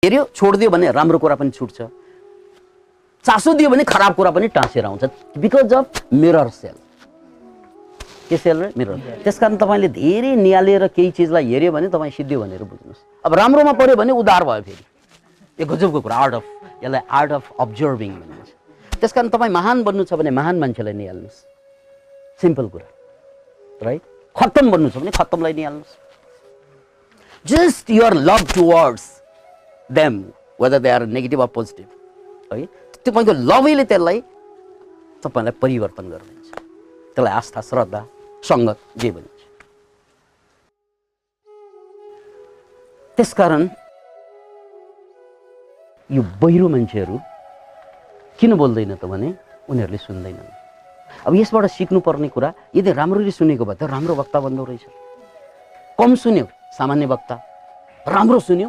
हेऱ्यो छोडिदियो भने राम्रो कुरा पनि छुट्छ, चासो दियो भने खराब कुरा पनि टाँसेर आउँछ, बिकज अफ मिरर सेल। के सेल र मिरर। त्यसकारण तपाईँले धेरै निहालेर केही चिजलाई हेऱ्यो भने तपाईँ सिद्धियो भनेर बुझ्नुहोस्। अब राम्रोमा पऱ्यो भने उदार भयो, फेरि यो गजबको कुरा, यसलाई आर्ट अफ अब्जर्भिङ भनिन्छ। त्यसकारण तपाईँ महान बन्नु छ भने महान मान्छेलाई निहाल्नुहोस्, सिम्पल कुरा, राइट। खत्तम बन्नु छ भने खत्तमलाई निहाल्नुहोस्। Just your love towards them, whether they are negative or positive, है, तपाईँको लभैले त्यसलाई तपाईँलाई परिवर्तन गरिदिन्छ। त्यसलाई आस्था, श्रद्धा, सङ्गत जे भनिन्छ। त्यसकारण यो बहिरो मान्छेहरू किन बोल्दैन त भने उनीहरूले सुन्दैनन्। अब यसबाट सिक्नुपर्ने कुरा, यदि राम्ररी सुनेको भए त राम्रो वक्ता बन्दो रहेछ। कम सुन्यो सामान्य वक्ता, राम्रो सुन्यो